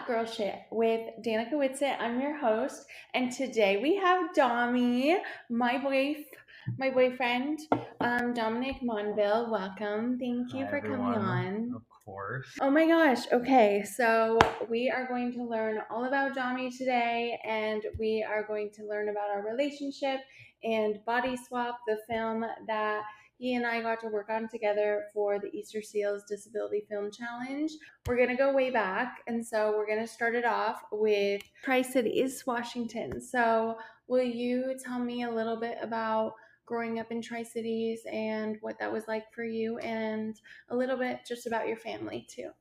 That Girl Shit with Danica Whitsitt. I'm your host, and today we have Dommy, my boyfriend, Dominick Monville. Welcome. Thank you Hi, for coming everyone. on. Of course. Oh my gosh. Okay, so we are going to learn all about Dommy today, and we are going to learn about our relationship and Body Swap, the film that he and I got to work on together for the Easter Seals Disability Film Challenge. We're going to go way back, and so we're going to start it off with Tri-Cities, Washington. So will you tell me a little bit about growing up in Tri-Cities and what that was like for you, and a little bit just about your family too?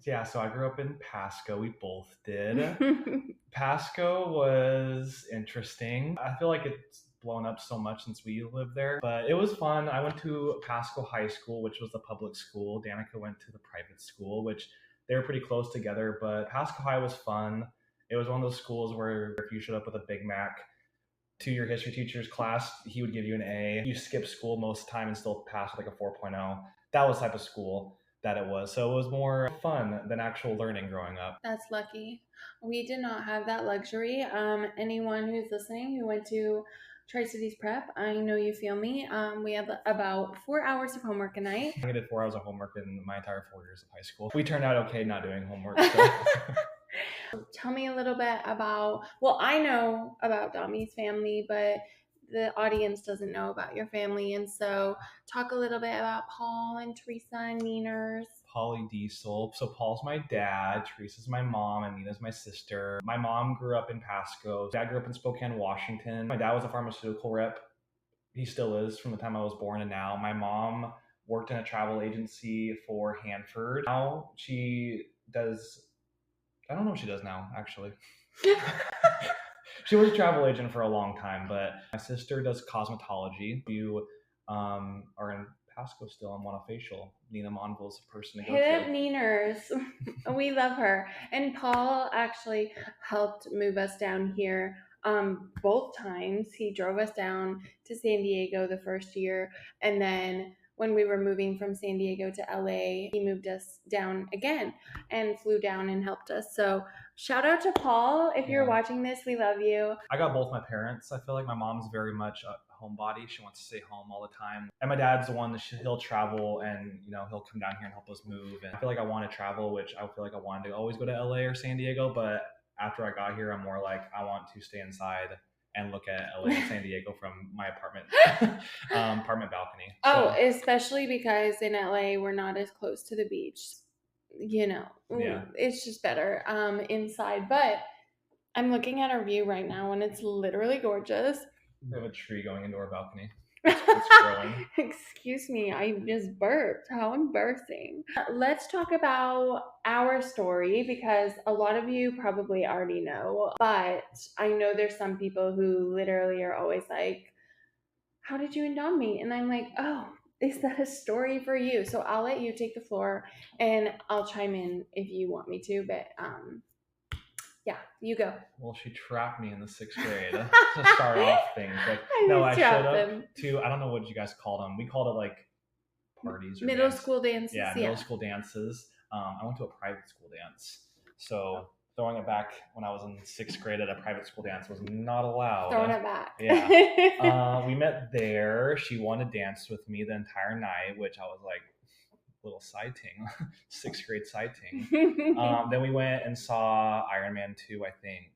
Yeah, so I grew up in Pasco. We both did. Pasco was interesting. I feel like it's blown up so much since we lived there, but it was fun. I went to Pasco High School, which was the public school. Danica went to the private school, which they were pretty close together, but Pasco High was fun. It was one of those schools where if you showed up with a Big Mac to your history teacher's class, he would give you an A. You skip school most of the time and still pass with like a 4.0. That was the type of school that it was. So it was more fun than actual learning growing up. That's lucky. We did not have that luxury. Anyone who's listening who went to Tri-Cities Prep, I know you feel me. We have about 4 hours of homework a night. I did 4 hours of homework in my entire 4 years of high school. We turned out okay not doing homework. So. Tell me a little bit about, well, I know about Dommy's family, but the audience doesn't know about your family. And so talk a little bit about Paul and Teresa and Neeners. Polly Diesel. So Paul's my dad, Teresa's my mom, and Nina's my sister. My mom grew up in Pasco. Dad grew up in Spokane, Washington. My dad was a pharmaceutical rep. He still is from the time I was born and now. My mom worked in a travel agency for Hanford. Now she does, I don't know what she does now, actually. She was a travel agent for a long time, but my sister does cosmetology. You are in Pasco still and want a facial. Nina Monville's the person to go Hit to. up Neeners. We love her. And Paul actually helped move us down here both times. He drove us down to San Diego the first year, and then when we were moving from San Diego to LA, he moved us down again and flew down and helped us. So shout out to Paul. If you're watching this, we love you. I got both my parents. I feel like my mom's very much a homebody. She wants to stay home all the time. And my dad's the one that he'll travel and, he'll come down here and help us move. And I feel like I want to travel, which I feel like I wanted to always go to LA or San Diego. But after I got here, I'm more like, I want to stay inside and look at LA and San Diego from my apartment balcony. Oh, especially because in LA, we're not as close to the beach. It's just better inside. But I'm looking at our view right now, and it's literally gorgeous. We have a tree going into our balcony. It's growing. Excuse me, I just burped. How embarrassing. Let's talk about our story, because a lot of you probably already know, but I know there's some people who literally are always like, how did you and Dom meet? And I'm like, oh, is that a story for you? So I'll let you take the floor, and I'll chime in if you want me to, but yeah, you go. Well, she trapped me in the 6th grade to start off things. Like, I showed up to, I don't know what you guys called them. We called it like parties or middle school dances. Yeah, middle school dances. I went to a private school dance. So throwing it back when I was in 6th grade at a private school dance was not allowed. Throwing it back. Yeah. We met there. She wanted to dance with me the entire night, which I was like, little side ting, 6th grade side ting. Then we went and saw Iron Man 2, I think.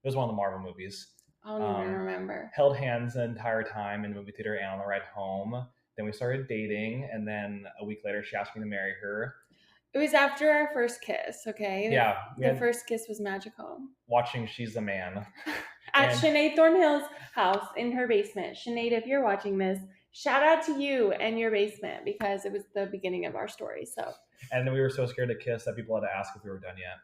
It was one of the Marvel movies. I don't even remember. Held hands the entire time in the movie theater and on the ride home. Then we started dating, and then a week later she asked me to marry her. It was after our first kiss, okay? Yeah. The first kiss was magical. Watching She's the Man. At Sinead Thornhill's house in her basement. Sinead, if you're watching this, shout out to you and your basement, because it was the beginning of our story. So. And then we were so scared to kiss that people had to ask if we were done yet.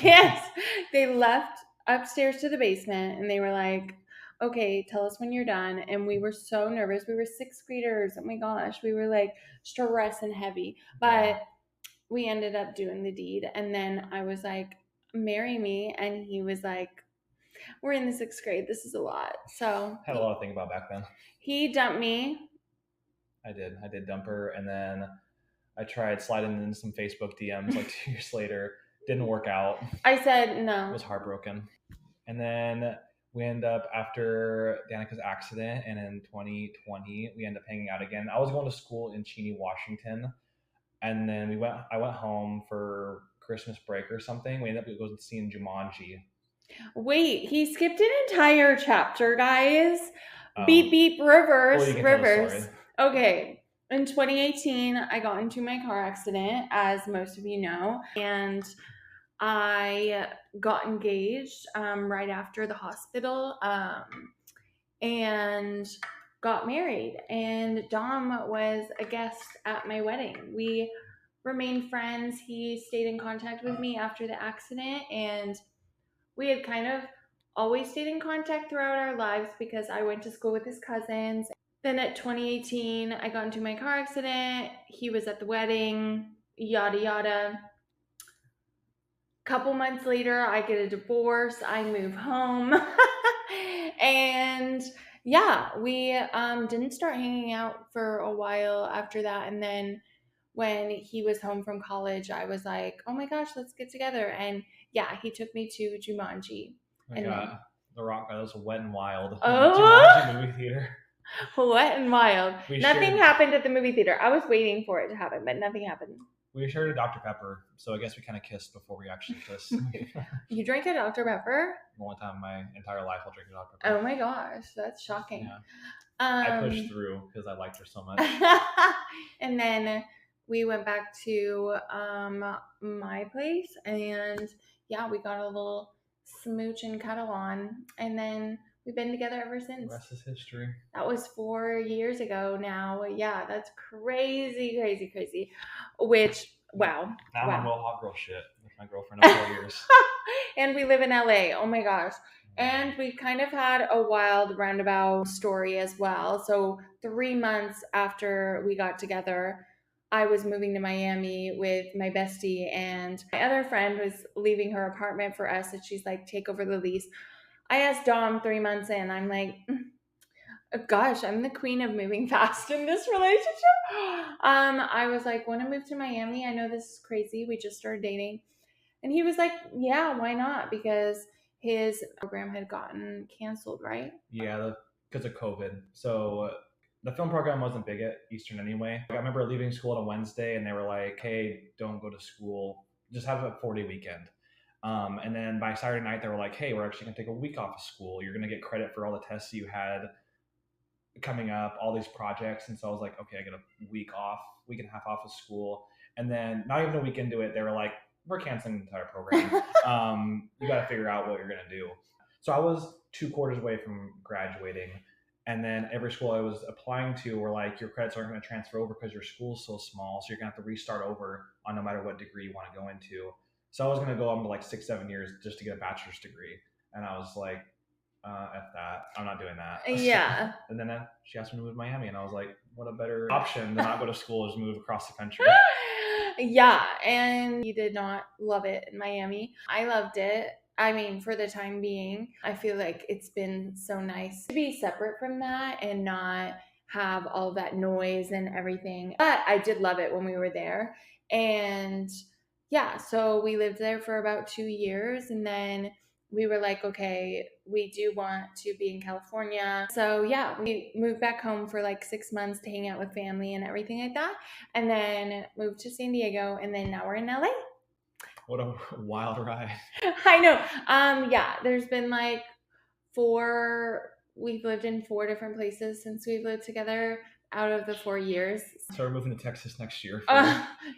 Yes. They left upstairs to the basement and they were like, okay, tell us when you're done. And we were so nervous. We were 6th graders. Oh my gosh. We were like stressed and heavy. But we ended up doing the deed. And then I was like, marry me. And he was like, we're in the 6th grade. This is a lot. So had a lot to think about back then. He dumped me. I did dump her, and then I tried sliding into some Facebook DMs like 2 years later Didn't work out. I said I no. was heartbroken. And then we end up after Danica's accident, and in 2020 we end up hanging out again. I was going to school in Cheney, Washington, and then I went home for Christmas break or something. We ended up going seeing Jumanji. Wait, he skipped an entire chapter, guys. Oh. Beep beep reverse, Well, you can tell the reverse. story. Okay. In 2018, I got into my car accident, as most of you know, and I got engaged right after the hospital and got married. And Dom was a guest at my wedding. We remained friends. He stayed in contact with me after the accident, and we had kind of always stayed in contact throughout our lives because I went to school with his cousins. Then at 2018, I got into my car accident. He was at the wedding, yada yada. Couple months later, I get a divorce. I move home. And yeah, we didn't start hanging out for a while after that. And then when he was home from college, I was like, oh my gosh, let's get together. And yeah, he took me to Jumanji. I got The Rock. That was Wet and Wild. Oh, Jumanji movie theater. Wet and Wild. Nothing happened at the movie theater. I was waiting for it to happen, but nothing happened. We shared a Dr. Pepper, so I guess we kind of kissed before we actually kissed. You drank a Dr. Pepper? The only time in my entire life I'll drink a Dr. Pepper. Oh my gosh, that's shocking. Yeah. I pushed through because I liked her so much. And then we went back to my place, and yeah, we got a little smooch and cuddle on, and then we've been together ever since. The rest is history. That was 4 years ago now. Yeah, that's crazy, crazy, crazy. Which, wow. Now I'm wow. on real hot girl shit with my girlfriend of 4 years. And we live in LA. Oh my gosh. And we kind of had a wild roundabout story as well. So 3 months after we got together, I was moving to Miami with my bestie, and my other friend was leaving her apartment for us, and she's like, take over the lease. I asked Dom 3 months in, I'm like, gosh, I'm the queen of moving fast in this relationship. I was like, want to move to Miami? I know this is crazy. We just started dating. And he was like, yeah, why not? Because his program had gotten canceled, right? Yeah, because of COVID. So the film program wasn't big at Eastern anyway. I remember leaving school on a Wednesday, and they were like, hey, don't go to school. Just have a 4-day weekend. And then by Saturday night, they were like, hey, we're actually going to take a week off of school. You're going to get credit for all the tests you had coming up, all these projects. And so I was like, okay, I get a week and a half off of school. And then not even a week into it, they were like, we're canceling the entire program. You got to figure out what you're going to do. So I was 2 quarters away from graduating. And then every school I was applying to were like, your credits aren't going to transfer over because your school's so small. So you're going to have to restart over on no matter what degree you want to go into. So I was going to go on to like 6-7 years just to get a bachelor's degree. And I was like, F that. I'm not doing that. Yeah. And then she asked me to move to Miami. And I was like, what a better option than not go to school, just move across the country. Yeah. And you did not love it in Miami. I loved it. I mean, for the time being, I feel like it's been so nice to be separate from that and not have all that noise and everything. But I did love it when we were there. And yeah, so we lived there for about 2 years, and then we were like, okay, we do want to be in California. So yeah, we moved back home for like 6 months to hang out with family and everything like that. And then moved to San Diego, and then now we're in LA. What a wild ride. I know. Yeah, there's been like we've lived in 4 different places since we've lived together out of the 4 years. So we're moving to Texas next year.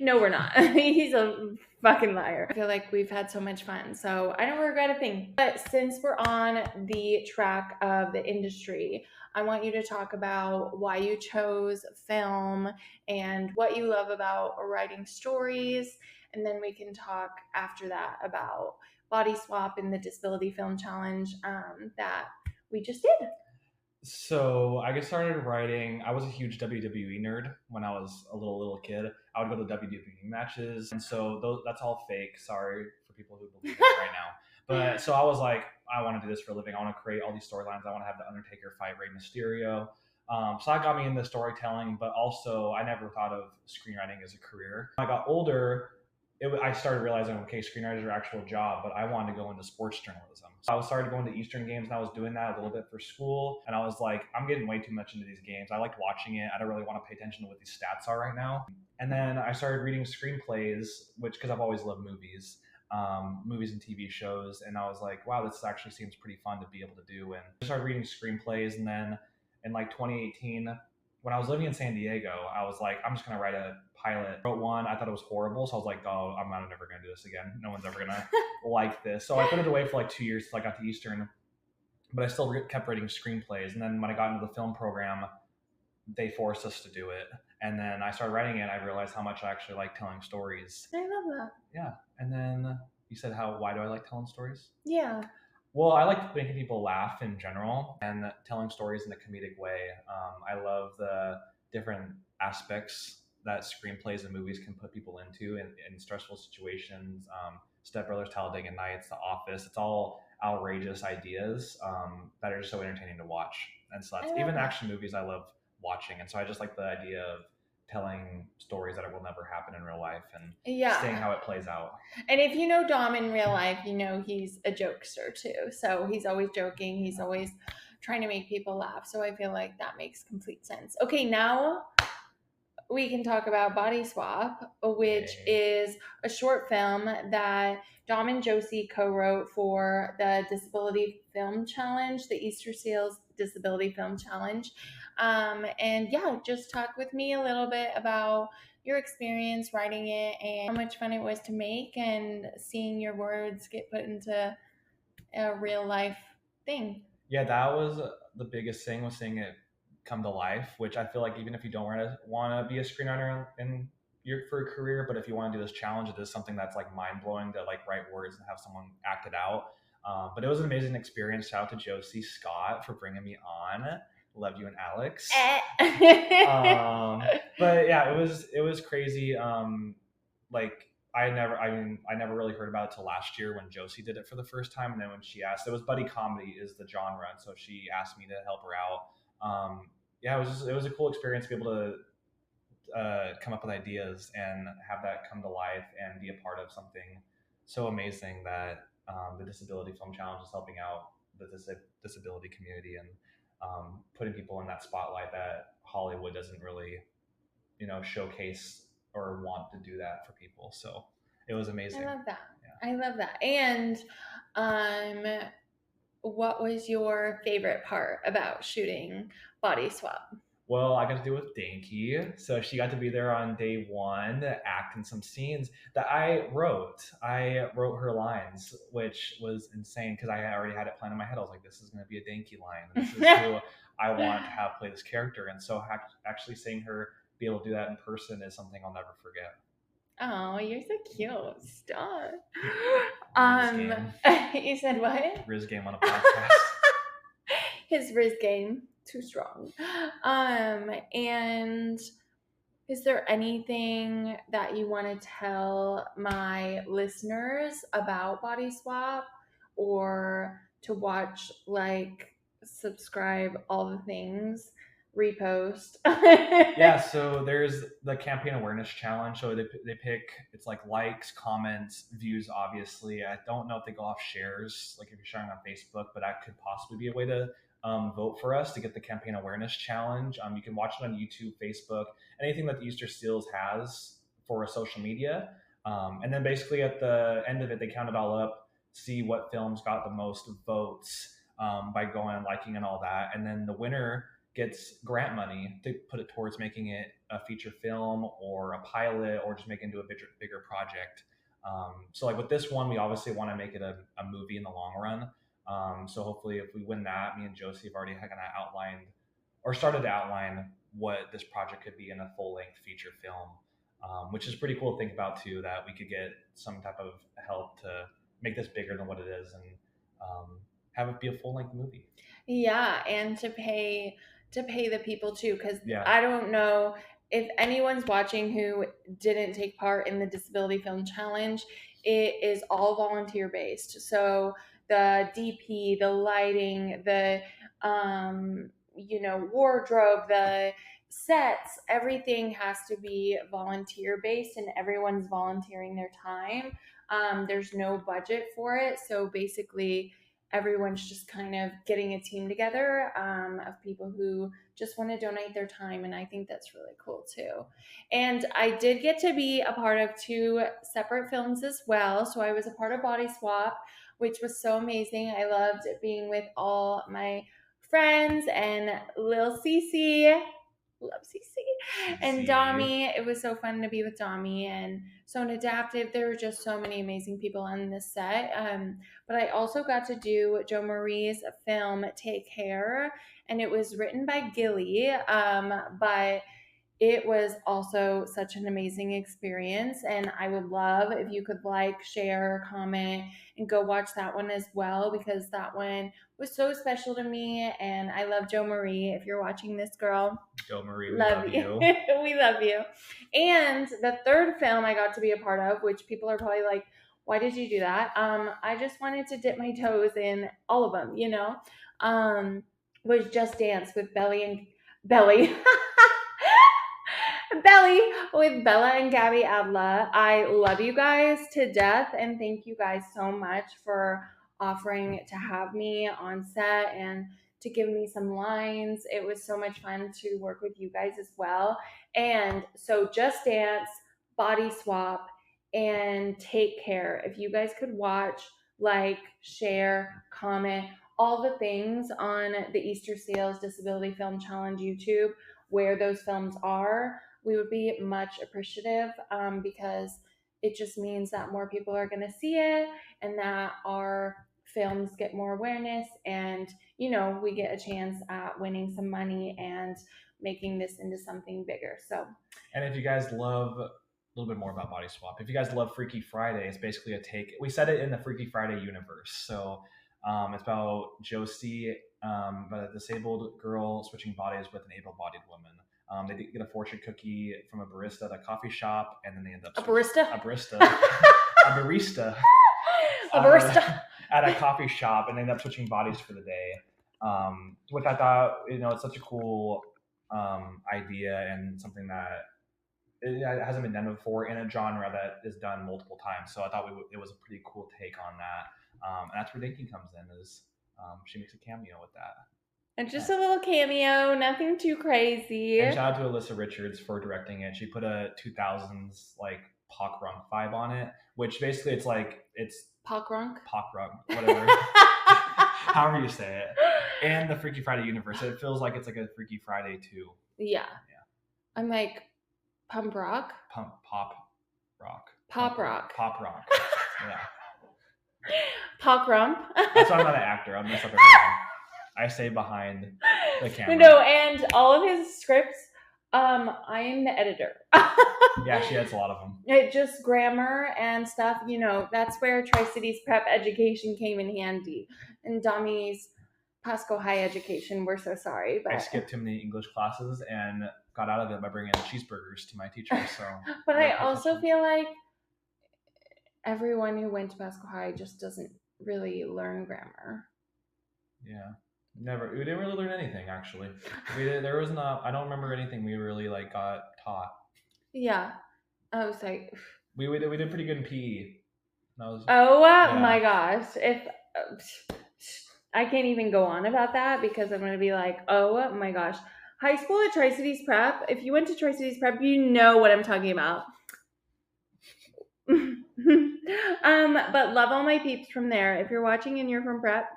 No, we're not. He's a fucking liar. I feel like we've had so much fun, so I don't regret a thing. But since we're on the track of the industry, I want you to talk about why you chose film and what you love about writing stories. And then we can talk after that about Body Swap and the Disability Film Challenge that we just did. So I started writing. I was a huge WWE nerd when I was a little kid. I would go to WWE matches, and so that's all fake. Sorry for people who believe that right now. But so I was like, I want to do this for a living. I want to create all these storylines. I want to have the Undertaker fight Rey Mysterio. So that got me into storytelling, but also I never thought of screenwriting as a career. When I got older, I started realizing, okay, screenwriters are actual job, but I wanted to go into sports journalism. So I was started going to Eastern games, and I was doing that a little bit for school. And I was like, I'm getting way too much into these games. I liked watching it. I don't really want to pay attention to what these stats are right now. And then I started reading screenplays, which because I've always loved movies. Movies and TV shows, and I was like, wow, this actually seems pretty fun to be able to do. And I started reading screenplays, and then in like 2018, when I was living in San Diego, I was like, I'm just gonna write a pilot. Wrote one, I thought it was horrible, so I was like, oh, I'm never gonna do this again. No one's ever gonna like this. So I put it away for like 2 years till I got to Eastern, but I still kept writing screenplays. And then when I got into the film program, they forced us to do it. And then I started writing it. I realized how much I actually like telling stories. I love that. Yeah. And then you said, why do I like telling stories? Yeah. Well, I like making people laugh in general and telling stories in a comedic way. I love the different aspects that screenplays and movies can put people into in stressful situations. Step Brothers, Talladega Nights, The Office. It's all outrageous ideas that are just so entertaining to watch. And so that's even action movies I love watching. And so I just like the idea of telling stories that will never happen in real life and seeing how it plays out. And if you know Dom in real life, you know he's a jokester too. So he's always joking. He's always trying to make people laugh. So I feel like that makes complete sense. Okay, now we can talk about Body Swap, which is a short film that Dom and Josie co-wrote for the Disability Film Challenge, the Easter Seals Disability Film Challenge. And yeah, just talk with me a little bit about your experience writing it and how much fun it was to make and seeing your words get put into a real life thing. Yeah, that was the biggest thing, was seeing it come to life, which I feel like even if you don't want to be a screenwriter for a career, but if you want to do this challenge, it is something that's like mind blowing to like write words and have someone act it out. But it was an amazing experience. Shout out to Josie Scott for bringing me on. Love you and Alex. But yeah, it was crazy. Like I never really heard about it till last year when Josie did it for the first time, and then when she asked, it was buddy comedy is the genre, and so she asked me to help her out. Yeah, it was a cool experience to be able to come up with ideas and have that come to life and be a part of something so amazing that the Disability Film Challenge is helping out the disability community and putting people in that spotlight that Hollywood doesn't really, showcase or want to do that for people. So it was amazing. I love that. Yeah. I love that. And what was your favorite part about shooting Body Swap? Well, I got to do it with Danky. So she got to be there on day one to act in some scenes that I wrote. I wrote her lines, which was insane because I already had it planned in my head. I was like, this is going to be a Danky line. This is who I want to have play this character. And so actually seeing her be able to do that in person is something I'll never forget. Oh, you're so cute. Stop. You said what? Riz game on a podcast. His Riz game. Too strong. And is there anything that you want to tell my listeners about Body Swap, or to watch, like, subscribe, all the things, repost? Yeah, so there's the campaign awareness challenge. So they pick, it's like likes, comments, views, obviously. I don't know if they go off shares, like if you're sharing on Facebook, but that could possibly be a way to vote for us to get the campaign awareness challenge. You can watch it on YouTube, Facebook, anything that the Easter Seals has for social media. And then basically at the end of it, they count it all up, see what films got the most votes by going and liking and all that. And then the winner gets grant money to put it towards making it a feature film or a pilot or just make it into a bigger project. So like with this one, we obviously want to make it a movie in the long run. So hopefully if we win that, me and Josie have already kind of outlined or started to outline what this project could be in a full-length feature film, which is pretty cool to think about too, that we could get some type of help to make this bigger than what it is and have it be a full-length movie. Yeah, and to pay the people too, because I don't know if anyone's watching who didn't take part in the Disability Film Challenge. It is all volunteer based. So the DP, the lighting, the wardrobe, the sets, everything has to be volunteer based and everyone's volunteering their time. There's no budget for it. So basically, everyone's just kind of getting a team together of people who just want to donate their time. And I think that's really cool too. And I did get to be a part of 2 separate films as well. So I was a part of Body Swap, which was so amazing. I loved being with all my friends and Lil Cece. Love Cece. And Dommy. It was so fun to be with Dommy and so adaptive. There were just so many amazing people on this set. But I also got to do Jo Marie's film Take Care, and it was written by Gilly. But it was also such an amazing experience, and I would love if you could like, share, comment, and go watch that one as well, because that one was so special to me, and I love Jo Marie. If you're watching this, girl, Jo Marie, we love you. We love you. And the third film I got to be a part of, which people are probably like, why did you do that? I just wanted to dip my toes in all of them, was Just Dance with Belly. Belly with Bella and Gabby Adla. I love you guys to death, and thank you guys so much for offering to have me on set and to give me some lines. It was so much fun to work with you guys as well. And so Just Dance, Body Swap, and Take Care. If you guys could watch, like, share, comment, all the things on the Easter Seals Disability Film Challenge YouTube where those films are, we would be much appreciative, because it just means that more people are going to see it and that our films get more awareness, and we get a chance at winning some money and making this into something bigger. So, and if you guys love a little bit more about Body Swap, if you guys love Freaky Friday, it's basically we set it in the Freaky Friday universe. So it's about Josie, about a disabled girl switching bodies with an able-bodied woman. They get a fortune cookie from a barista at a coffee shop, and then they end up a barista at a coffee shop, and they end up switching bodies for the day. Which I thought, it's such a cool idea, and something that it hasn't been done before in a genre that is done multiple times. So I thought it was a pretty cool take on that. And that's where Dinky comes in, is she makes a cameo with that. And just a little cameo, nothing too crazy. And shout out to Alyssa Richards for directing it. She put a 2000s like pop runk vibe on it, which basically it's pop runk, whatever, however you say it. And the Freaky Friday universe, it feels like it's like a Freaky Friday too. Yeah. I'm like pop rock. Yeah. Pop rump. That's why I'm not an actor. I'll mess up everything. I stay behind the camera. No, and all of his scripts, I am the editor. Yeah, she edits a lot of them. It just grammar and stuff, that's where Tri-Cities prep education came in handy. And Dommy's Pasco High education, we're so sorry. But I skipped too many English classes and got out of it by bringing cheeseburgers to my teacher. So, but I also feel like everyone who went to Pasco High just doesn't really learn grammar. Yeah. Never. We didn't really learn anything, actually. I don't remember anything we really got taught. Yeah. I was like, we did pretty good in PE. My gosh. If I can't even go on about that, because I'm going to be like, oh my gosh. High school at Tri-Cities Prep. If you went to Tri-Cities Prep, you know what I'm talking about. But love all my peeps from there. If you're watching and you're from prep,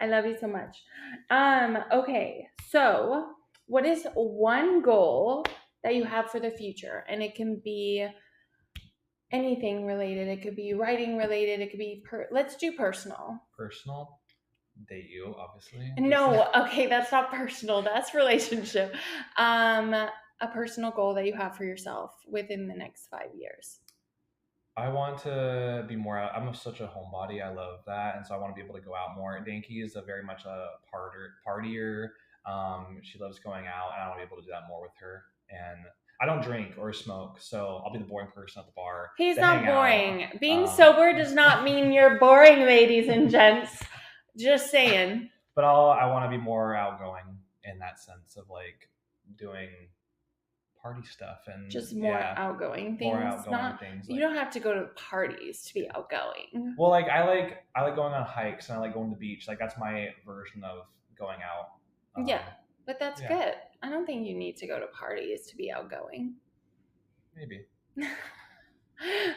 I love you so much. Okay, so what is one goal that you have for the future? And it can be anything related. It could be writing related. It could be let's do personal. Personal? Date you, obviously. No, okay, that's not personal. That's relationship. A personal goal that you have for yourself within the next 5 years. I want to be more. I'm such a homebody. I love that, and so I want to be able to go out more. Dinky is very much a partier. She loves going out, and I want to be able to do that more with her. And I don't drink or smoke, so I'll be the boring person at the bar. He's not boring. Being sober does not mean you're boring, ladies and gents. Just saying. But I want to be more outgoing in that sense of doing party stuff and just more outgoing things. More outgoing things. You don't have to go to parties to be outgoing. Well, like I like going on hikes and I like going to the beach. Like that's my version of going out. Yeah, but that's good. I don't think you need to go to parties to be outgoing. Maybe.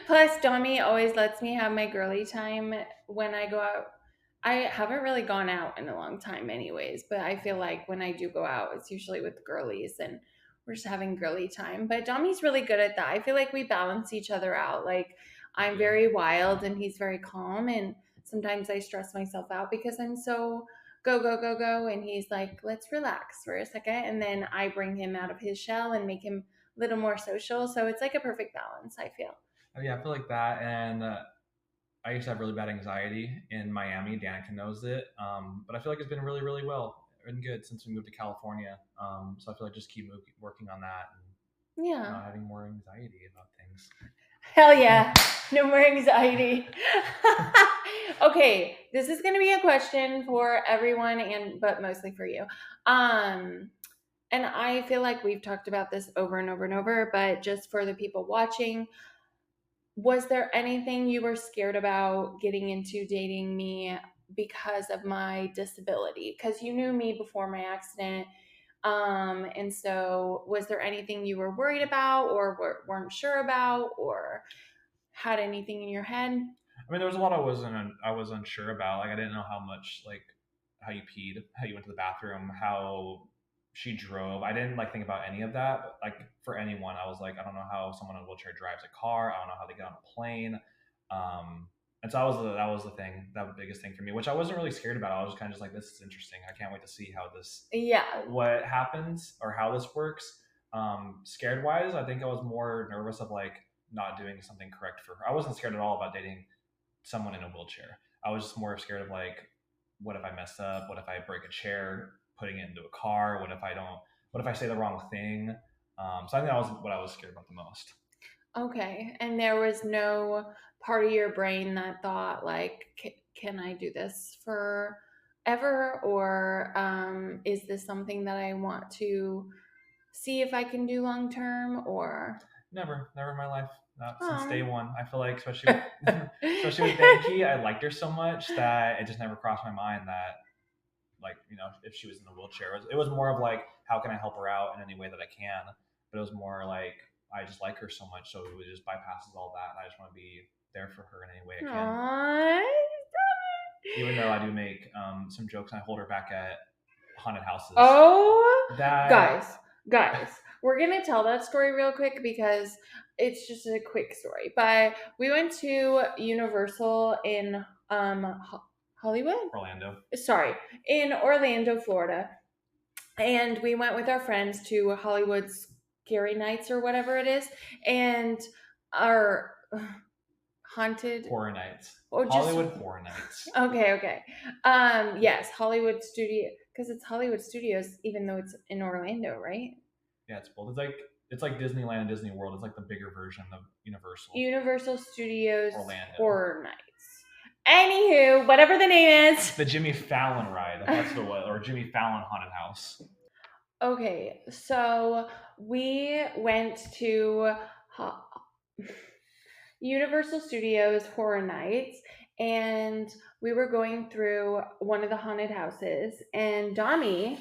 Plus, Dommy always lets me have my girly time when I go out. I haven't really gone out in a long time anyways, but I feel like when I do go out, it's usually with girlies and we're just having girly time. But Dommy's really good at that. I feel like we balance each other out. Like I'm very wild and he's very calm, and sometimes I stress myself out because I'm so go, go, go, go. And he's like, let's relax for a second. And then I bring him out of his shell and make him a little more social. So it's like a perfect balance, I feel. Oh, yeah, I feel like that. And I used to have really bad anxiety in Miami. Danica knows it. But I feel like it's been really, really well and good since we moved to California. So I feel like just keep working on that and not having more anxiety about things. Hell yeah. No more anxiety. Okay, this is going to be a question for everyone but mostly for you. And I feel like we've talked about this over and over and over, but just for the people watching, was there anything you were scared about getting into dating me because of my disability? Because you knew me before my accident. And so was there anything you were worried about or weren't sure about or had anything in your head? I mean, there was a lot I was unsure about. Like I didn't know how much, like how you peed, how you went to the bathroom, how she drove. I didn't like think about any of that. But, like for anyone, I was like, I don't know how someone in a wheelchair drives a car. I don't know how they get on a plane. And so that was the thing, that was the biggest thing for me, which I wasn't really scared about. I was just kind of just like, this is interesting. I can't wait to see how this, what happens or how this works. Scared wise, I think I was more nervous of like not doing something correct for her. I wasn't scared at all about dating someone in a wheelchair. I was just more scared of like, what if I mess up? What if I break a chair putting it into a car? What if I say the wrong thing? So I think that was what I was scared about the most. Okay. And there was no part of your brain that thought like, can I do this forever? Or is this something that I want to see if I can do long term? Or never in my life. Not since day one. I feel like, especially with Danky, I liked her so much that it just never crossed my mind that, like, if she was in a wheelchair, it was more of like, how can I help her out in any way that I can? But it was more like, I just like her so much, so it just bypasses all that, and I just want to be there for her in any way I can. Aww. Even though I do make some jokes and I hold her back at haunted houses. Oh, guys, we're gonna tell that story real quick because it's just a quick story. But we went to Universal in Hollywood? In Orlando, Florida. And we went with our friends to Hollywood's Scary Nights or whatever it is. And our haunted horror nights. Hollywood horror nights. Okay. Yes, Hollywood Studio, because it's Hollywood Studios, even though it's in Orlando, right? Yeah, it's both. It's like Disneyland and Disney World. It's like the bigger version of Universal. Universal Studios Orlando Horror Nights. Anywho, whatever the name is. The Jimmy Fallon ride. That's the one. Or Jimmy Fallon Haunted House. Okay, so we went to Universal Studios Horror Nights, and we were going through one of the haunted houses, and Dommy,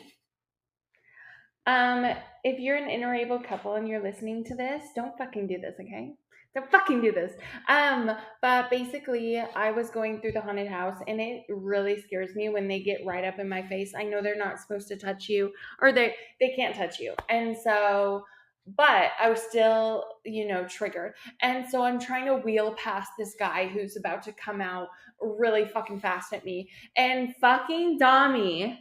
if you're an interable couple and you're listening to this, don't fucking do this, okay? Don't fucking do this. But basically, I was going through the haunted house, and it really scares me when they get right up in my face. I know they're not supposed to touch you, or they can't touch you. And so, but I was still, triggered. And so I'm trying to wheel past this guy who's about to come out really fucking fast at me. And fucking Dommy,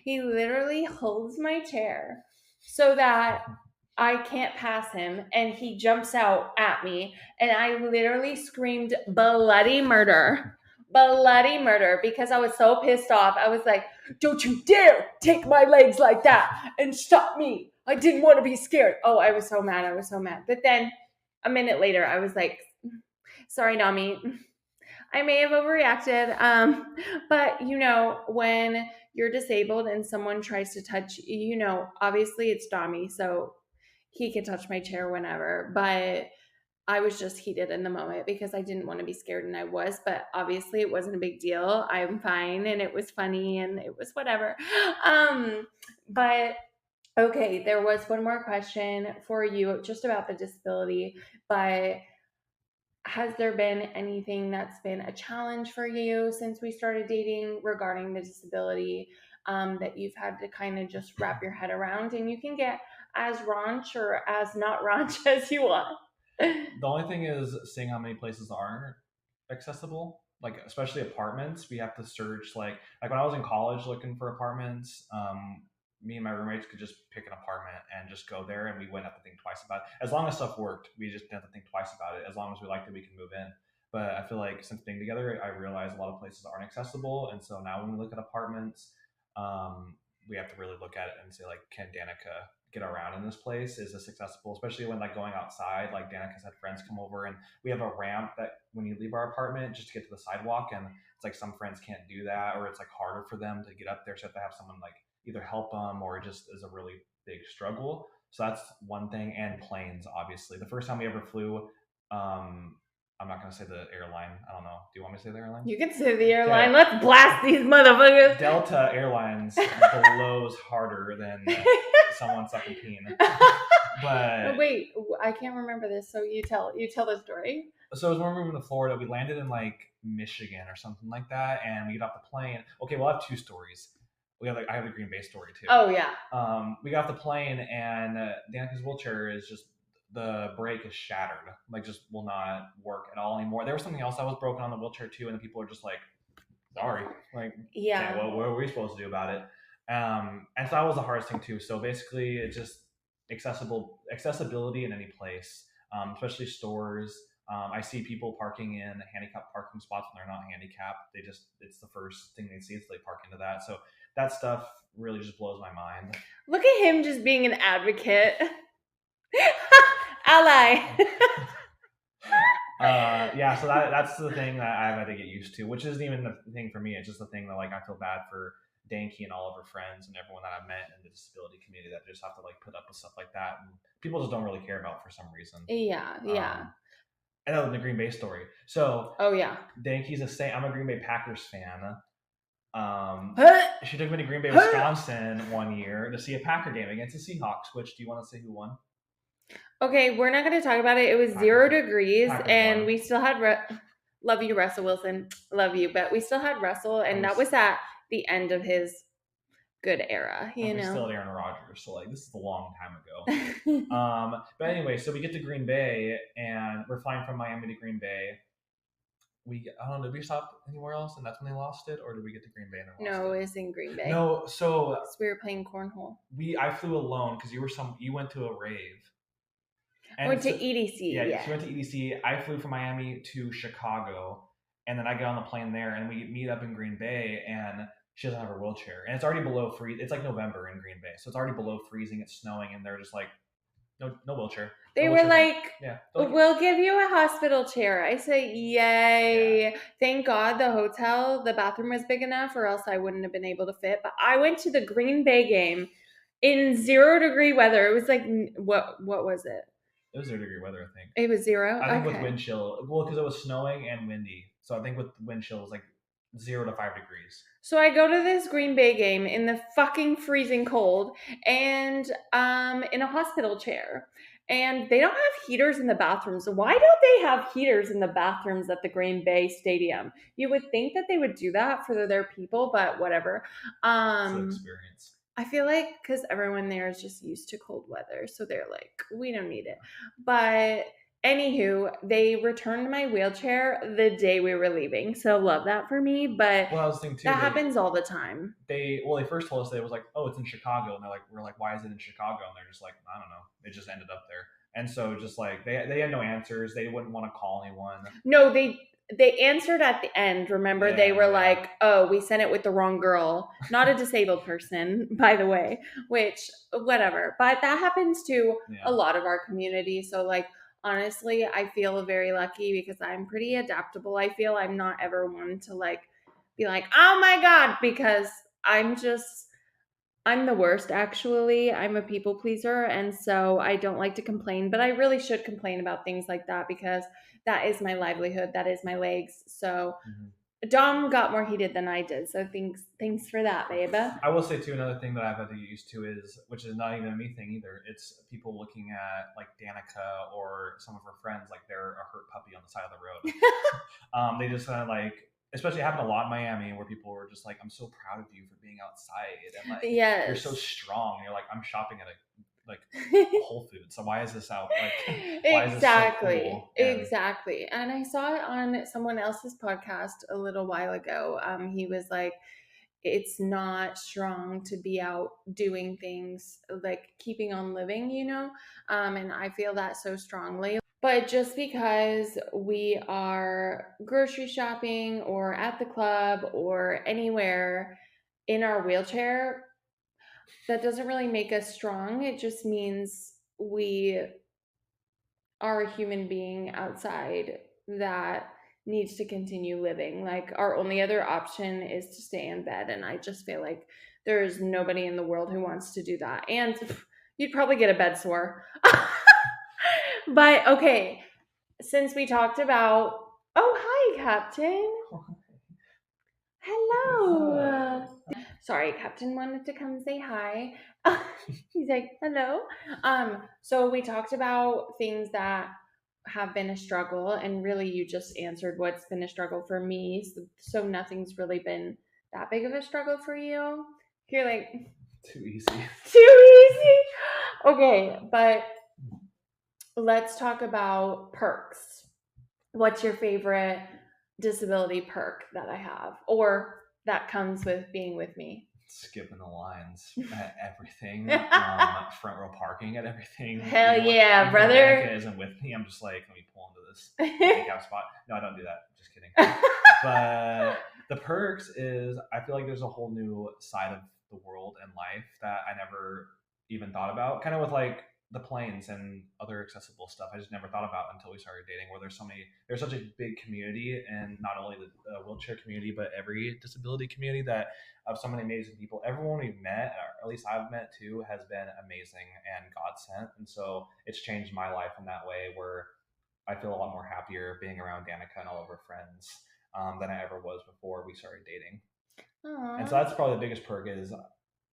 he literally holds my chair so that I can't pass him, and he jumps out at me, and I literally screamed bloody murder because I was so pissed off. I was like, don't you dare take my legs like that and stop me. I didn't want to be scared. Oh, I was so mad. But then a minute later, I was like, sorry, Dommy. I may have overreacted. But when you're disabled and someone tries to touch, obviously it's Dommy, so he can touch my chair whenever. But I was just heated in the moment because I didn't want to be scared, and I was, but obviously it wasn't a big deal. I'm fine, and it was funny, and it was whatever. But okay, there was one more question for you just about the disability, but has there been anything that's been a challenge for you since we started dating regarding the disability, that you've had to kind of just wrap your head around? And you can get as raunch or as not raunch as you want. The only thing is seeing how many places aren't accessible, like especially apartments. We have to search like when I was in college looking for apartments. Me and my roommates could just pick an apartment and just go there, and we wouldn't have to think twice about it. As long as stuff worked, we just didn't have to think twice about it. As long as we liked it, we can move in. But I feel like since being together, I realized a lot of places aren't accessible, and so now when we look at apartments, we have to really look at it and say like, can Danica get around in this place? Is this accessible? Especially when like going outside, like Danica's had friends come over, and we have a ramp that when you leave our apartment just to get to the sidewalk, and it's like some friends can't do that, or it's like harder for them to get up there, so you have to have someone like either help them or just is a really big struggle. So that's one thing. And planes, obviously. The first time we ever flew, I'm not going to say the airline. I don't know. Do you want me to say the airline? You can say the airline. Let's blast these motherfuckers. Delta Airlines blows harder than someone sucking peen. But wait, I can't remember this. So you tell the story. So as we're moving to Florida, we landed in like Michigan or something like that, and we get off the plane. Okay, we'll have two stories. I have the Green Bay story too. Oh yeah. We got off the plane, and Danica's wheelchair is just the brake is shattered, like just will not work at all anymore. There was something else that was broken on the wheelchair too, and the people are just like, sorry, like yeah. What were we supposed to do about it? And so that was the hardest thing too. So basically, it's just accessibility in any place, especially stores. I see people parking in handicapped parking spots when they're not handicapped. It's the first thing they see, so they park into that. So that stuff really just blows my mind. Look at him just being an advocate. Ally. Yeah, so that's the thing that I've had to get used to, which isn't even the thing for me. It's just the thing that like I feel bad for Danky and all of her friends and everyone that I've met in the disability community that just have to like put up with stuff like that, and people just don't really care about for some reason. Yeah. And that was the Green Bay story. So, oh yeah, Danky's I'm a Green Bay Packers fan. She took me to Green Bay, Wisconsin one year to see a Packer game against the Seahawks. Which, do you want to say who won? Okay, we're not going to talk about it. It was 0 degrees, and we still had love you, Russell Wilson, love you, but we still had Russell, and that was at the end of his good era. You know, still had Aaron Rodgers, so like this is a long time ago. But anyway, so we get to Green Bay, and we're flying from Miami to Green Bay. I don't know, did we stop anywhere else and that's when they lost it, or did we get to Green Bay and they lost it? No, it was in Green Bay. No, so we were playing cornhole. I flew alone because you went to a rave. I went to EDC. Yeah, she went to EDC. I flew from Miami to Chicago, and then I get on the plane there, and we meet up in Green Bay, and she doesn't have her wheelchair, and it's already below freeze. It's like November in Green Bay, so it's already below freezing. It's snowing, and they're just like, no wheelchair. They were like, we'll give you a hospital chair. I say, yay. Yeah. Thank God the bathroom was big enough, or else I wouldn't have been able to fit. But I went to the Green Bay game in 0 degree weather. It was like, what was it? It was 0 degree weather, I think. It was 0? I think with wind chill. Well, because it was snowing and windy. So I think with wind chill, it was like 0 to 5 degrees. So I go to this Green Bay game in the fucking freezing cold and in a hospital chair. And they don't have heaters in the bathrooms. Why don't they have heaters in the bathrooms at the Green Bay Stadium? You would think that they would do that for their people, but whatever. It's an experience. I feel like because everyone there is just used to cold weather, so they're like, we don't need it. But anywho, they returned my wheelchair the day we were leaving, so love that for me. But I was thinking too, that happens all the time. They first told us that it was like, oh, it's in Chicago, and we're like, why is it in Chicago? And they're just like, I don't know, it just ended up there. And so just like they had no answers, they wouldn't want to call anyone. No, they answered at the end. Remember, they were like, oh, we sent it with the wrong girl. Not a disabled person, by the way, which, whatever. But that happens to a lot of our community. So, like, honestly, I feel very lucky because I'm pretty adaptable. I feel I'm not ever one to like be like, oh my God, because I'm the worst, actually. I'm a people pleaser, and so I don't like to complain, but I really should complain about things like that because that is my livelihood. That is my legs. So Dom got more heated than I did. So thanks for that, babe. I will say too, another thing that I've had to get used to is, which is not even a me thing either. It's people looking at like Danica or some of her friends like they're a hurt puppy on the side of the road. They just kind of like, especially it happened a lot in Miami where people were just like, "I'm so proud of you for being outside and like Yes. you're so strong." You're like, "I'm shopping at a Whole Foods, so why is this out? Like, why is this so cool?" And Exactly. And I saw it on someone else's podcast a little while ago. He was like, it's not strong to be out doing things, like keeping on living, and I feel that so strongly. But just because we are grocery shopping or at the club or anywhere in our wheelchair, that doesn't really make us strong. It just means we are a human being outside that needs to continue living. Like, our only other option is to stay in bed. And I just feel like there's nobody in the world who wants to do that. And you'd probably get a bed sore. But okay, since we talked about, oh, hi, Captain. Hello. Sorry, Captain wanted to come say hi. He's like, hello. So we talked about things that have been a struggle, and really you just answered what's been a struggle for me. So nothing's really been that big of a struggle for you. You're like, too easy. Too easy. Okay, but let's talk about perks. What's your favorite disability perk that I have, or that comes with being with me? Skipping the lines at everything. Front row parking at everything. Hell yeah, brother. Danica isn't with me. I'm just like, let me pull into this handicap spot. No, I don't do that. Just kidding. But the perks is, I feel like there's a whole new side of the world and life that I never even thought about. Kind of with like the planes and other accessible stuff. I just never thought about until we started dating. Where there's such a big community, and not only the wheelchair community, but every disability community that of so many amazing people. Everyone we've met, or at least I've met too, has been amazing and God sent. And so it's changed my life in that way where I feel a lot more happier being around Danica and all of her friends than I ever was before we started dating. Aww. And so that's probably the biggest perk is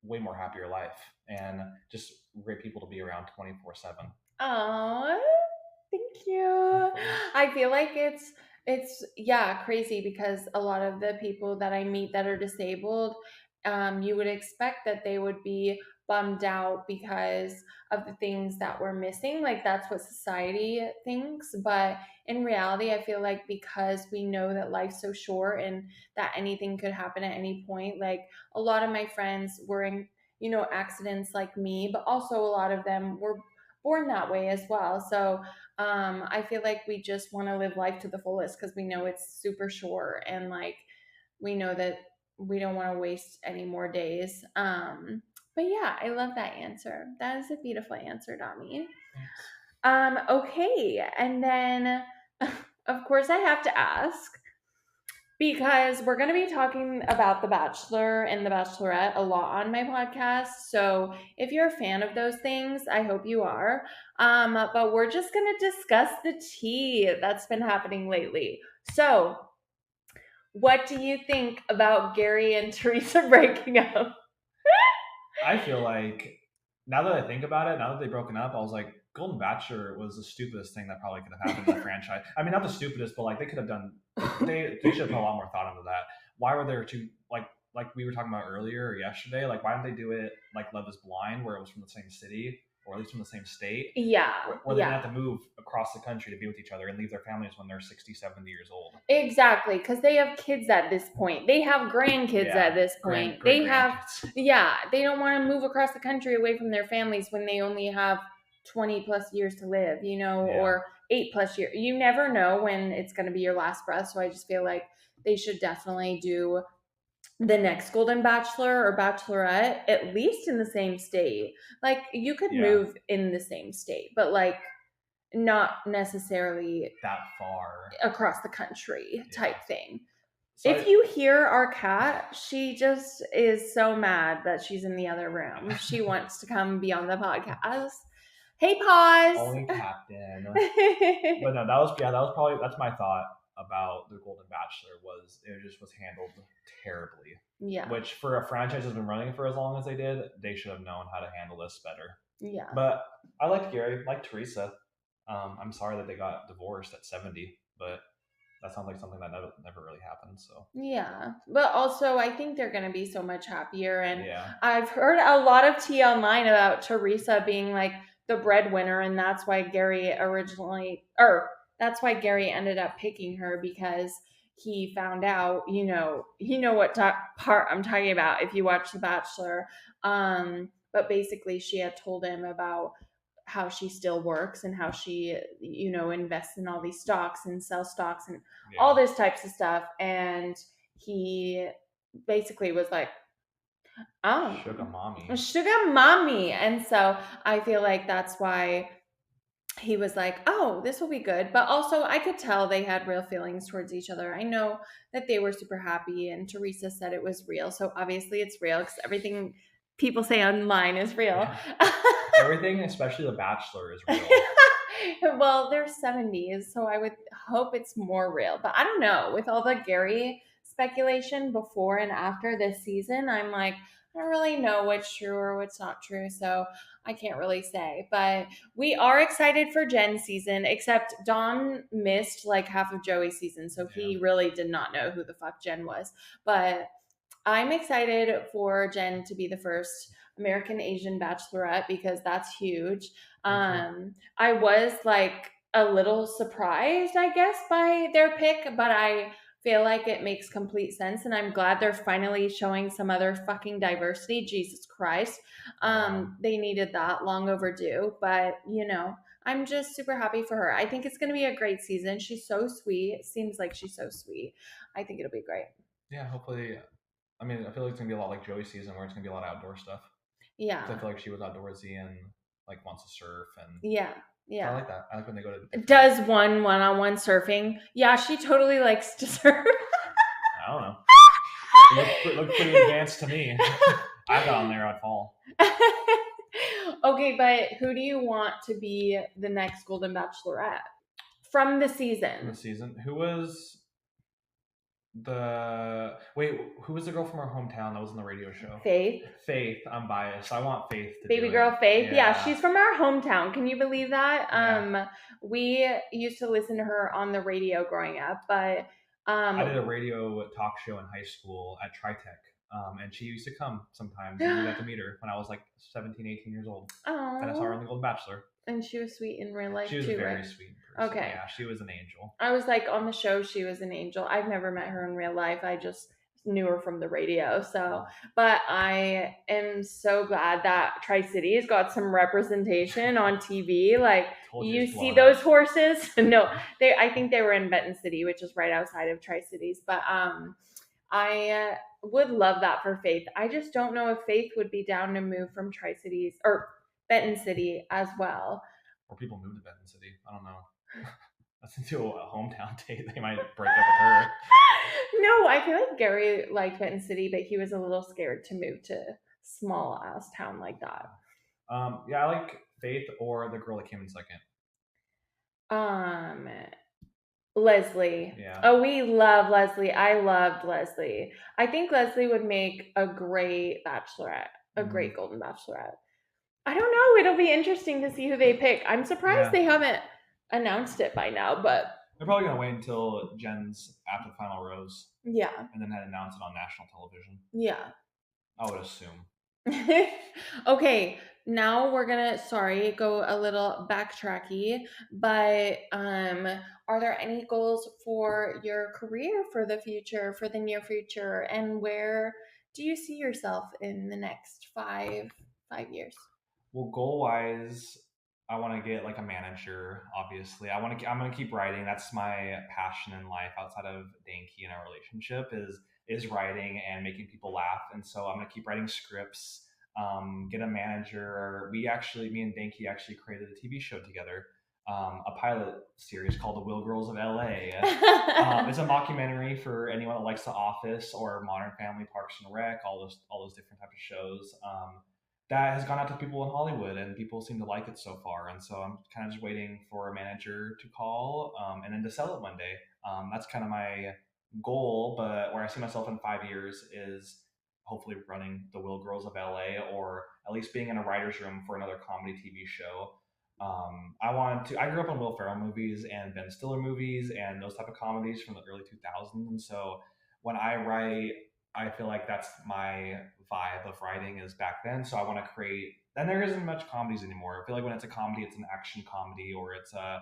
way more happier life and just great people to be around 24/7. Aww, thank you. I feel like it's crazy because a lot of the people that I meet that are disabled, you would expect that they would be bummed out because of the things that we're missing. Like, that's what society thinks. But in reality, I feel like because we know that life's so short and that anything could happen at any point, like a lot of my friends were in, accidents like me, but also a lot of them were born that way as well. So I feel like we just want to live life to the fullest because we know it's super short, and like we know that we don't want to waste any more days. But yeah, I love that answer. That is a beautiful answer, Dommy. Okay, and then of course I have to ask, because we're going to be talking about The Bachelor and The Bachelorette a lot on my podcast. So if you're a fan of those things, I hope you are. But we're just going to discuss the tea that's been happening lately. So, what do you think about Gary and Teresa breaking up? I feel like now that I think about it, now that they've broken up, I was like, Golden Bachelor was the stupidest thing that probably could have happened in the franchise. I mean, not the stupidest, but like they could have done. They should have put a lot more thought into that. Why were there two like we were talking about earlier or yesterday? Like, why didn't they do it like Love Is Blind, where it was from the same city or at least from the same state? Yeah. Where they didn't have to move across the country to be with each other and leave their families when they're 60, 70 years old. Exactly, because they have kids at this point. They have grandkids at this point. They don't want to move across the country away from their families when they only have 20 plus years to live, or 8+ years. You never know when it's going to be your last breath. So I just feel like they should definitely do the next Golden Bachelor or Bachelorette at least in the same state. Like, you could move in the same state, but like not necessarily that far across the country type thing. So if you hear our cat, she just is so mad that she's in the other room. She wants to come be on the podcast. Hey, Paws. Only Captain. But no, that was probably, that's my thought about the Golden Bachelor, was it just was handled terribly. Yeah. Which for a franchise that's been running for as long as they did, they should have known how to handle this better. Yeah. But I liked Gary, liked Teresa. I'm sorry that they got divorced at 70, but that sounds like something that never really happened. So yeah, but also I think they're going to be so much happier. And yeah. I've heard a lot of tea online about Teresa being like the breadwinner, and that's why Gary that's why Gary ended up picking her, because he found out, what part I'm talking about if you watch The Bachelor. But basically she had told him about how she still works and how she, invests in all these stocks and sells stocks and all this types of stuff. And he basically was like, oh, sugar mommy. And so I feel like that's why he was like, oh, this will be good. But also I could tell they had real feelings towards each other. I know that they were super happy, and Teresa said it was real. So obviously it's real, because everything people say online is real. Yeah. Everything, especially The Bachelor, is real. Well, they're 70s, so I would hope it's more real. But I don't know. With all the Gary speculation before and after this season, I'm like, I don't really know what's true or what's not true, so I can't really say. But we are excited for Jen's season, except Dom missed like half of Joey's season, so he really did not know who the fuck Jen was. But I'm excited for Jen to be the first American Asian Bachelorette, because that's huge. I was like a little surprised, I guess, by their pick, but I feel like it makes complete sense, and I'm glad they're finally showing some other fucking diversity. Jesus Christ. They needed that, long overdue, but I'm just super happy for her. I think it's going to be a great season. She's so sweet. It seems like she's so sweet. I think it'll be great. Yeah, hopefully. I mean, I feel like it's going to be a lot like Joey's season, where it's going to be a lot of outdoor stuff. Yeah. I feel like she was outdoorsy and like wants to surf, and yeah. So I like that. I like when they go to does one-on-one surfing. Yeah, she totally likes to surf. I don't know. It looked pretty advanced to me. I got on there, I'd fall. Okay, but who do you want to be the next Golden Bachelorette from the season? Who was who was the girl from our hometown that was in the radio show? Faith. I'm biased. I want Faith to Baby girl Faith. Yeah, she's from our hometown. Can you believe that? Yeah. We used to listen to her on the radio growing up, but I did a radio talk show in high school at Tritech. And she used to come sometimes, and we got to meet her when I was like 17, 18 years old. Oh. And I saw her in The Golden Bachelor. And she was sweet in real life too, right? She was very sweet in person. Okay. Yeah, she was an angel. I was like, on the show, she was an angel. I've never met her in real life. I just knew her from the radio. So, but I am so glad that Tri-Cities got some representation on TV. Like, you see those horses? No, I think they were in Benton City, which is right outside of Tri-Cities. But I would love that for Faith. I just don't know if Faith would be down to move from Tri-Cities or Benton City as well. Or people move to Benton City. I don't know. That's into a hometown date. They might break up with her. No, I feel like Gary liked Benton City, but he was a little scared to move to small ass town like that. Yeah, I like Faith or the girl that came in second. Leslie. Yeah. Oh, we love Leslie. I loved Leslie. I think Leslie would make a great Bachelorette, a great Golden Bachelorette. I don't know. It'll be interesting to see who they pick. I'm surprised they haven't announced it by now, but they're probably gonna wait until Jen's after the final rose. Yeah. And then announce it on national television. Yeah. I would assume. Okay, now we're gonna go a little backtracky, but are there any goals for your career for the future, for the near future, and where do you see yourself in the next 5 years? Well, goal wise, I want to get like a manager. Obviously, I'm gonna keep writing. That's my passion in life outside of Danky and our relationship is writing and making people laugh. And so I'm gonna keep writing scripts. Get a manager. Me and Danky actually created a TV show together a pilot series called The Real Girls of LA. It's a mockumentary for anyone that likes The Office or Modern Family, Parks and Rec, all those different types of shows. That has gone out to people in Hollywood, and people seem to like it so far. And so I'm kind of just waiting for a manager to call, and then to sell it one day. That's kind of my goal, but where I see myself in 5 years is hopefully running the Real Girls of LA, or at least being in a writer's room for another comedy TV show. I grew up on Will Ferrell movies and Ben Stiller movies and those type of comedies from the early 2000s. And so when I write, I feel like that's my vibe of writing is back then. So I want to create, and there isn't much comedies anymore. I feel like when it's a comedy, it's an action comedy, or it's a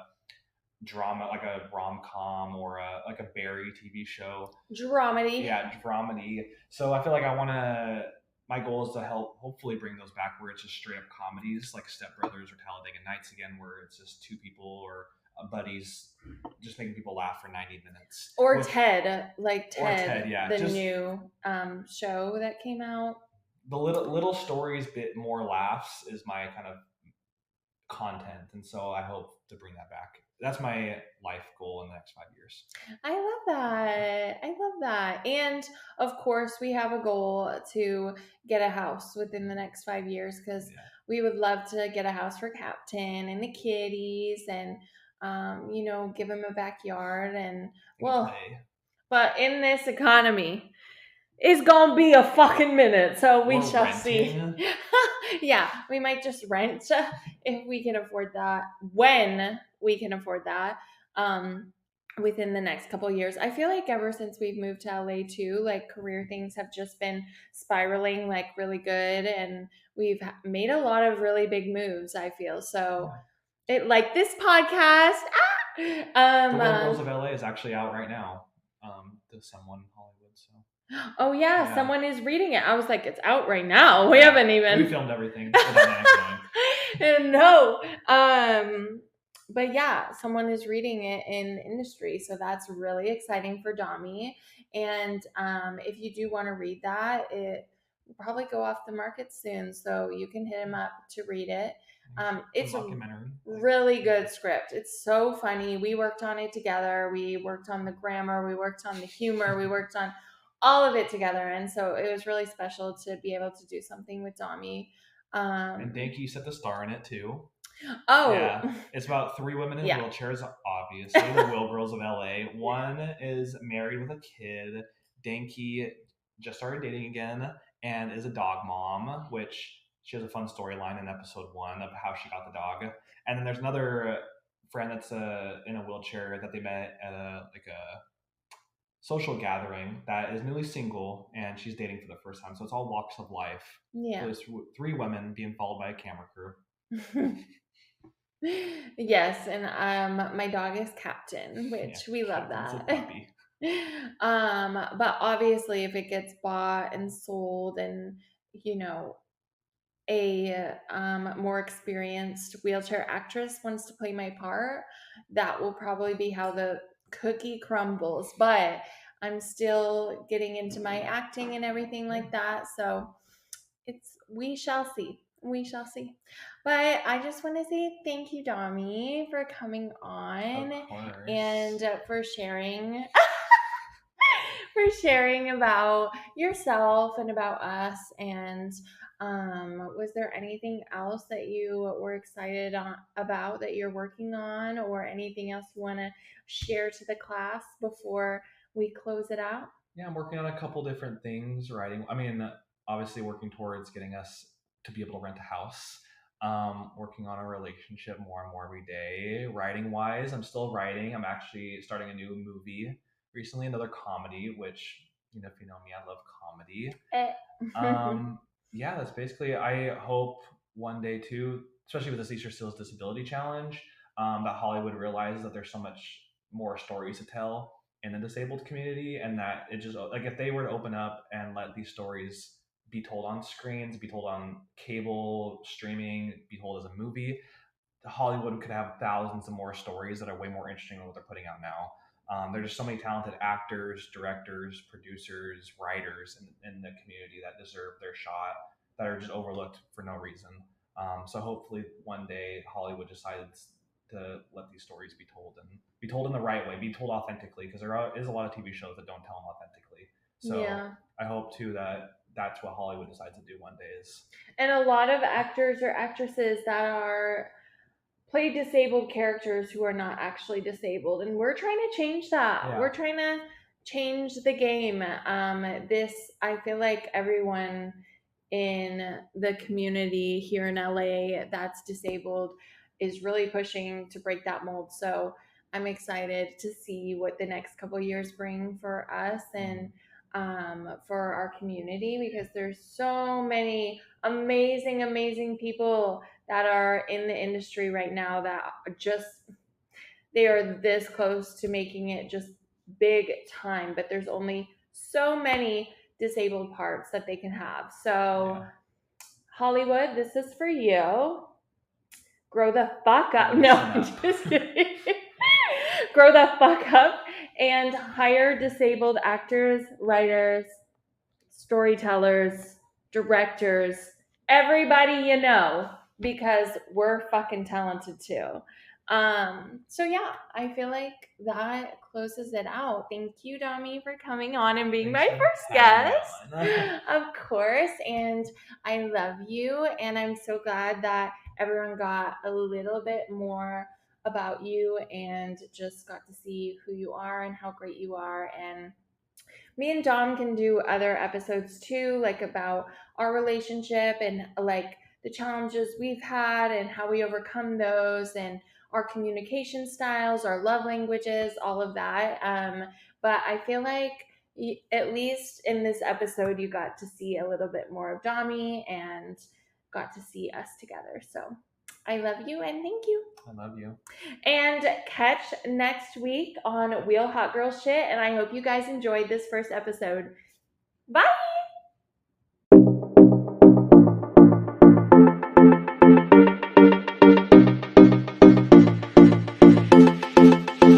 drama, like a rom-com, or like a Barry TV show. Dramedy. Yeah, dramedy. So I feel like my goal is to help hopefully bring those back where it's just straight up comedies like Step Brothers or Talladega Nights again, where it's just two people or buddies just making people laugh for 90 minutes. Or Ted, like Ted, yeah. the new show that came out. The little stories, bit more laughs is my kind of content, and so I hope to bring that back. That's my life goal in the next 5 years. I love that. And of course, we have a goal to get a house within the next 5 years, because we would love to get a house for Captain and the kitties, and give him a backyard. And but in this economy, it's gonna be a fucking minute, so we shall see. Yeah, we might just rent if we can afford that, when we can afford that, within the next couple of years. I feel like ever since we've moved to LA too, like career things have just been spiraling like really good, and we've made a lot of really big moves, I feel. So it, like this podcast, The Real Girls of LA is actually out right now, to someone in Hollywood. So. Oh yeah, someone is reading it. I was like, it's out right now. We haven't even. We filmed everything. No. But yeah, someone is reading it in the industry, so that's really exciting for Dommy. And if you do want to read that, it will probably go off the market soon, so you can hit him up to read it. It's a really good script. It's so funny. We worked on it together. We worked on the grammar. We worked on the humor. We worked on all of it together, and so it was really special to be able to do something with Dommy. And Danky set the star in it too. Oh, yeah, it's about 3 women in wheelchairs. Obviously, the Real Girls of LA. One is married with a kid. Danky just started dating again and is a dog mom, which she has a fun storyline in episode 1 of how she got the dog. And then there's another friend that's in a wheelchair that they met at a social gathering that is newly single, and she's dating for the first time. So it's all walks of life. Yeah. So there's 3 women being followed by a camera crew. Yes, and my dog is Captain, which we love that. But obviously, if it gets bought and sold, and a more experienced wheelchair actress wants to play my part, that will probably be how the cookie crumbles. But I'm still getting into my acting and everything like that, so we shall see. But I just want to say thank you, Dommy, for coming on and for sharing about yourself and about us. And was there anything else that you were excited about that you're working on, or anything else you want to share to the class before we close it out? Yeah, I'm working on a couple different things. Writing, obviously working towards getting us to be able to rent a house. Working on a relationship more and more every day. Writing wise, I'm still writing. I'm actually starting a new movie recently, another comedy, which, if you know me, I love comedy. Yeah, that's basically, I hope one day too, especially with this Easter Seals Disability Challenge, that Hollywood realizes that there's so much more stories to tell in the disabled community, and that it just, like, if they were to open up and let these stories be told on screens, be told on cable streaming, be told as a movie, Hollywood could have thousands of more stories that are way more interesting than what they're putting out now. There's just so many talented actors, directors, producers, writers in the community that deserve their shot, that are just overlooked for no reason. So hopefully one day Hollywood decides to let these stories be told and be told in the right way, be told authentically, because there is a lot of TV shows that don't tell them authentically. So Yeah. I hope too that that's what Hollywood decides to do one day is. And a lot of actors or actresses that are play disabled characters who are not actually disabled, and we're trying to change that. Yeah. We're trying to change the game. I feel like everyone in the community here in LA that's disabled is really pushing to break that mold. So I'm excited to see what the next couple years bring for us and for our community, because there's so many amazing people that are in the industry right now that they are this close to making it just big time, but there's only so many disabled parts that they can have. So Yeah. Hollywood, this is for you. Grow the fuck up. No, I'm just kidding. Grow the fuck up and hire disabled actors, writers, storytellers, directors, everybody you know, because we're fucking talented too. So yeah, I feel like that closes it out. Thank you, Dommy, for coming on and being my first guest. Of course. And I love you. And I'm so glad that everyone got a little bit more about you and just got to see who you are and how great you are. And me and Dom can do other episodes too, like about our relationship and like the challenges we've had and how we overcome those and our communication styles, our love languages, all of that. But I feel like at least in this episode, you got to see a little bit more of Dommy and got to see us together. So I love you and thank you. I love you. And catch next week on Wheel Hot Girl Shit. And I hope you guys enjoyed this first episode. Bye!